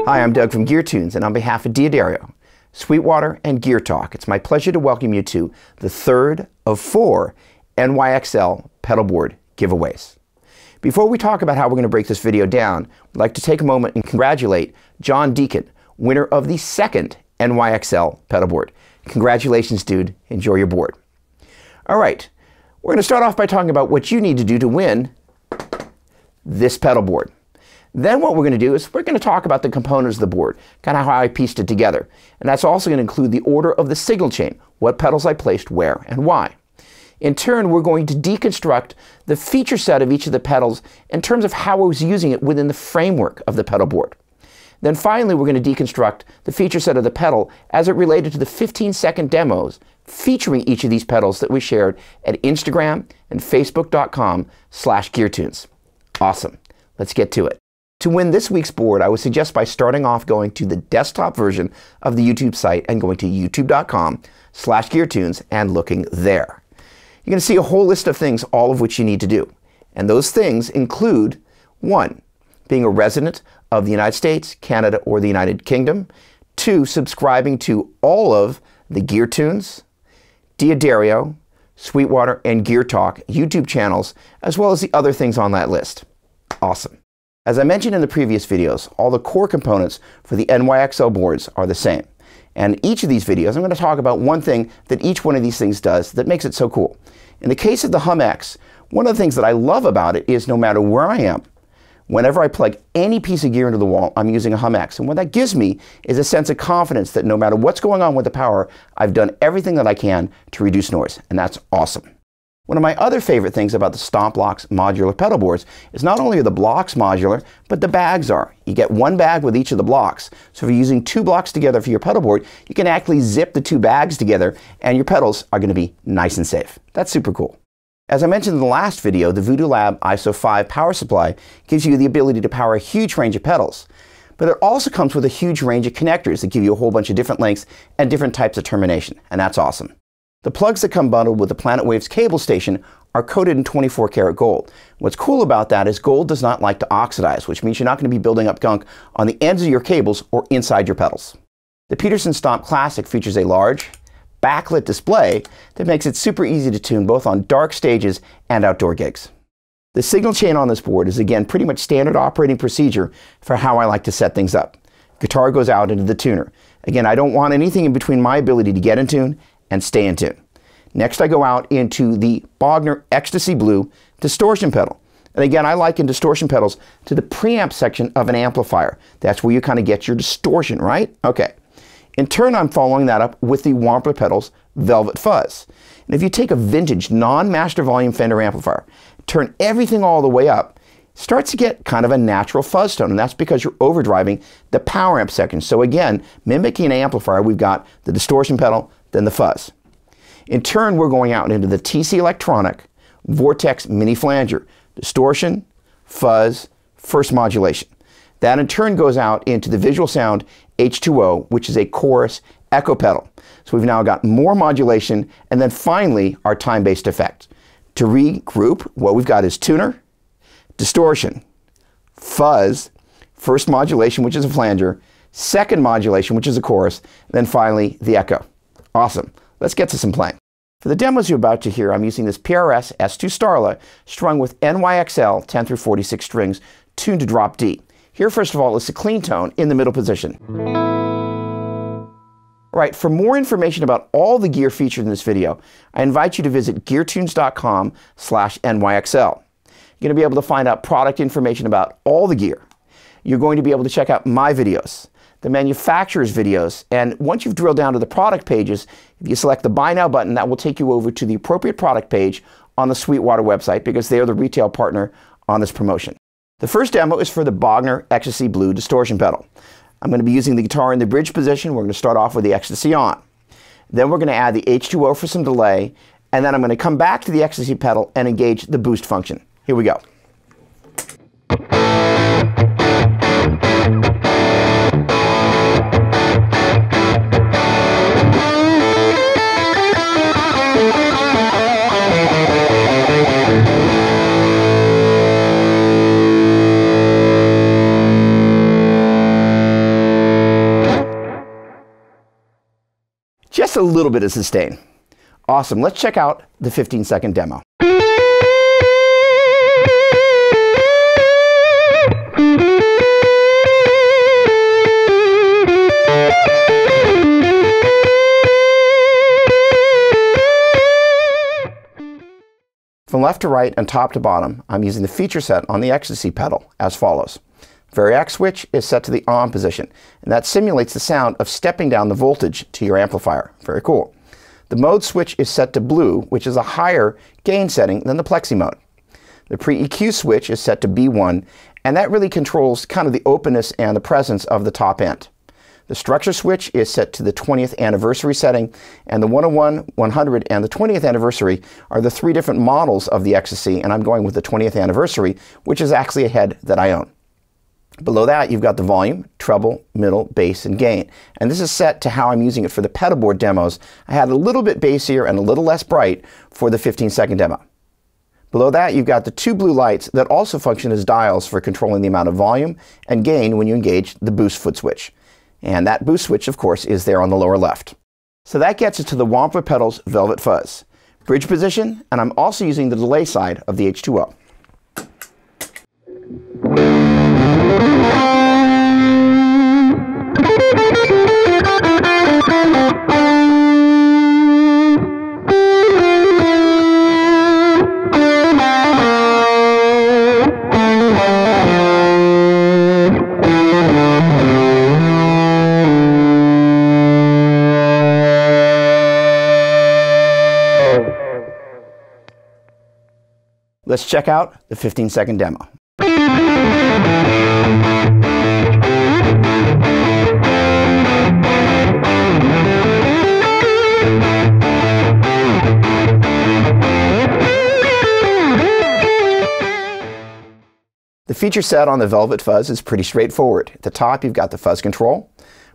Hi, I'm Doug from GearTunes, and on behalf of D'Addario, Sweetwater, and Gear Talk, it's my pleasure to welcome you to the third of 4 NYXL pedal board giveaways. Before we talk about how we're going to break this video down, I'd like to take a moment and congratulate John Deacon, winner of the second NYXL pedal board. Congratulations, dude. Enjoy your board. All right, we're going to start off by talking about what you need to do to win this pedal board. Then what we're going to do is we're going to talk about the components of the board, kind of how I pieced it together. And that's also going to include the order of the signal chain, what pedals I placed where and why. In turn, we're going to deconstruct the feature set of each of the pedals in terms of how I was using it within the framework of the pedal board. Then finally, we're going to deconstruct the feature set of the pedal as it related to the 15-second demos featuring each of these pedals that we shared at Instagram and Facebook.com/GearTunes. Awesome. Let's get to it. To win this week's board, I would suggest by starting off going to the desktop version of the YouTube site and going to youtube.com/GearTunes and looking there. You're going to see a whole list of things, all of which you need to do. And those things include 1, being a resident of the United States, Canada, or the United Kingdom. 2, subscribing to all of the GearTunes, D'Addario, Sweetwater, and Gear Talk YouTube channels, as well as the other things on that list. Awesome. As I mentioned in the previous videos, all the core components for the NYXL boards are the same. And each of these videos, I'm going to talk about one thing that each one of these things does that makes it so cool. In the case of the Hum-X, one of the things that I love about it is no matter where I am, whenever I plug any piece of gear into the wall, I'm using a Hum-X. And what that gives me is a sense of confidence that no matter what's going on with the power, I've done everything that I can to reduce noise. And that's awesome. One of my other favorite things about the Stomp Blocks modular pedal boards is not only are the blocks modular, but the bags are. You get one bag with each of the blocks. So if you're using 2 blocks together for your pedal board, you can actually zip the 2 bags together and your pedals are going to be nice and safe. That's super cool. As I mentioned in the last video, the Voodoo Lab ISO 5 power supply gives you the ability to power a huge range of pedals. But it also comes with a huge range of connectors that give you a whole bunch of different lengths and different types of termination, and that's awesome. The plugs that come bundled with the Planet Waves cable station are coated in 24 karat gold. What's cool about that is gold does not like to oxidize, which means you're not going to be building up gunk on the ends of your cables or inside your pedals. The Peterson Stomp Classic features a large, backlit display that makes it super easy to tune both on dark stages and outdoor gigs. The signal chain on this board is again pretty much standard operating procedure for how I like to set things up. Guitar goes out into the tuner. Again, I don't want anything in between my ability to get in tune and stay in tune. Next, I go out into the Bogner Ecstasy Blue distortion pedal. And again, I liken distortion pedals to the preamp section of an amplifier. That's where you kind of get your distortion, right? Okay. In turn, I'm following that up with the Wampler pedals Velvet Fuzz. And if you take a vintage non-master volume Fender amplifier, turn everything all the way up, it starts to get kind of a natural fuzz tone, and that's because you're overdriving the power amp section. So again, mimicking an amplifier, we've got the distortion pedal, then the fuzz. In turn, we're going out into the TC Electronic Vortex Mini Flanger, distortion, fuzz, first modulation. That in turn goes out into the Visual Sound H2O, which is a chorus echo pedal. So we've now got more modulation, and then finally our time-based effect. To regroup, what we've got is tuner, distortion, fuzz, first modulation, which is a flanger, second modulation, which is a chorus, and then finally the echo. Awesome. Let's get to some playing. For the demos you're about to hear, I'm using this PRS S2 Starla strung with NYXL 10 through 46 strings tuned to drop D. Here, first of all, is the clean tone in the middle position. All right, for more information about all the gear featured in this video, I invite you to visit GearTunes.com/NYXL. You're going to be able to find out product information about all the gear. You're going to be able to check out my videos, the manufacturer's videos, and once you've drilled down to the product pages, if you select the Buy Now button, that will take you over to the appropriate product page on the Sweetwater website because they are the retail partner on this promotion. The first demo is for the Bogner Ecstasy Blue distortion pedal. I'm going to be using the guitar in the bridge position. We're going to start off with the Ecstasy on. Then we're going to add the H2O for some delay, and then I'm going to come back to the Ecstasy pedal and engage the boost function. Here we go. just a little bit of sustain. Awesome. Let's check out the 15-second demo. From left to right and top to bottom, I'm using the feature set on the Ecstasy pedal as follows. Variac switch is set to the on position, and that simulates the sound of stepping down the voltage to your amplifier. Very cool. The mode switch is set to blue, which is a higher gain setting than the plexi mode. The pre-EQ switch is set to B1, and that really controls kind of the openness and the presence of the top end. The structure switch is set to the 20th anniversary setting, and the 101, 100, and the 20th anniversary are the three different models of the Ecstasy, and I'm going with the 20th anniversary, which is actually a head that I own. Below that, you've got the volume, treble, middle, bass, and gain. And this is set to how I'm using it for the pedal board demos. I had a little bit bassier and a little less bright for the 15-second demo. Below that, you've got the two blue lights that also function as dials for controlling the amount of volume and gain when you engage the boost foot switch. And that boost switch, of course, is there on the lower left. So that gets us to the Wampler pedals Velvet Fuzz. Bridge position, and I'm also using the delay side of the H2O. Let's check out the 15-second demo. The feature set on the Velvet Fuzz is pretty straightforward. At the top, you've got the fuzz control.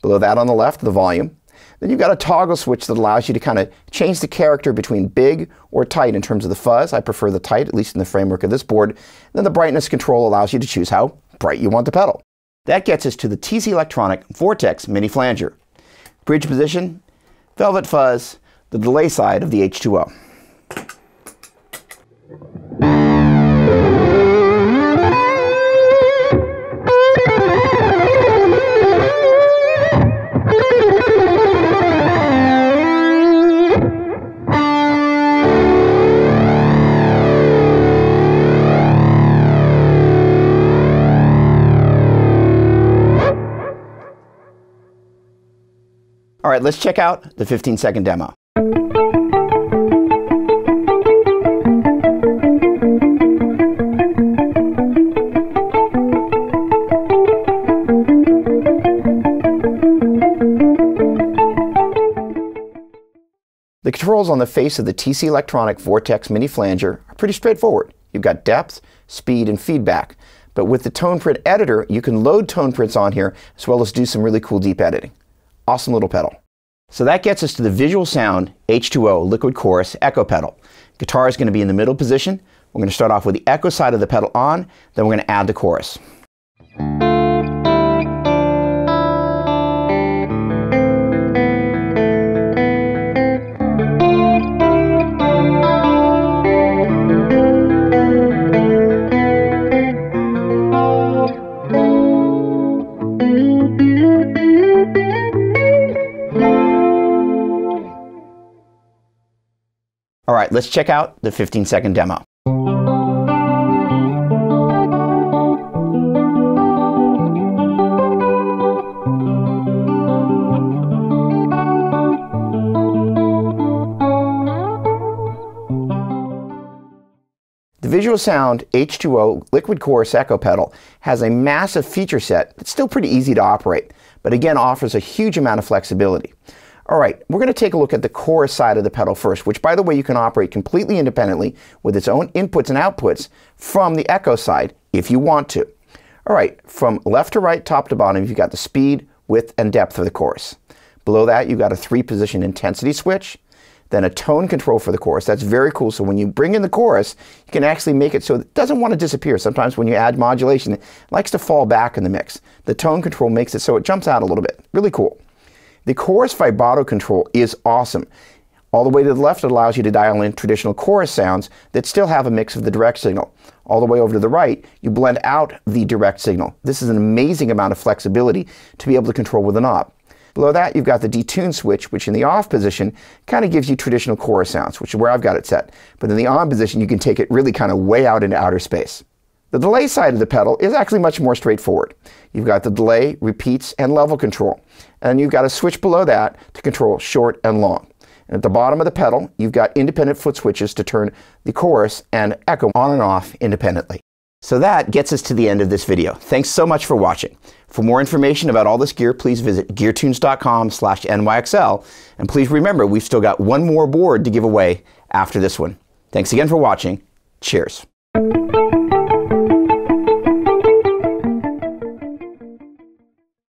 Below that on the left, the volume. Then you've got a toggle switch that allows you to kind of change the character between big or tight in terms of the fuzz. I prefer the tight, at least in the framework of this board. Then the brightness control allows you to choose how bright you want the pedal. That gets us to the TC Electronic Vortex mini flanger. Bridge position, Velvet Fuzz, the delay side of the H2O. All right, let's check out the 15-second demo. The controls on the face of the TC Electronic Vortex mini flanger are pretty straightforward. You've got depth, speed, and feedback. But with the tone print editor, you can load tone prints on here as well as do some really cool deep editing. Awesome little pedal. So that gets us to the Visual Sound H2O Liquid Chorus Echo pedal. Guitar is going to be in the middle position. We're going to start off with the echo side of the pedal on, then we're going to add the chorus. All right, let's check out the 15-second demo. The Visual Sound H2O Liquid Chorus Echo pedal has a massive feature set that's still pretty easy to operate, but again offers a huge amount of flexibility. All right, we're going to take a look at the chorus side of the pedal first, which, by the way, you can operate completely independently with its own inputs and outputs from the echo side if you want to. All right, from left to right, top to bottom, you've got the speed, width, and depth of the chorus. Below that, you've got a 3-position intensity switch, then a tone control for the chorus. That's very cool. So when you bring in the chorus, you can actually make it so it doesn't want to disappear. Sometimes when you add modulation, it likes to fall back in the mix. The tone control makes it so it jumps out a little bit. Really cool. The chorus vibrato control is awesome. All the way to the left, it allows you to dial in traditional chorus sounds that still have a mix of the direct signal. All the way over to the right, you blend out the direct signal. This is an amazing amount of flexibility to be able to control with a knob. Below that, you've got the detune switch, which in the off position kind of gives you traditional chorus sounds, which is where I've got it set. But in the on position, you can take it really kind of way out into outer space. The delay side of the pedal is actually much more straightforward. You've got the delay, repeats, and level control. And you've got a switch below that to control short and long. And at the bottom of the pedal, you've got independent foot switches to turn the chorus and echo on and off independently. So that gets us to the end of this video. Thanks so much for watching. For more information about all this gear, please visit GearTunes.com/NYXL. And please remember, we've still got one more board to give away after this one. Thanks again for watching. Cheers.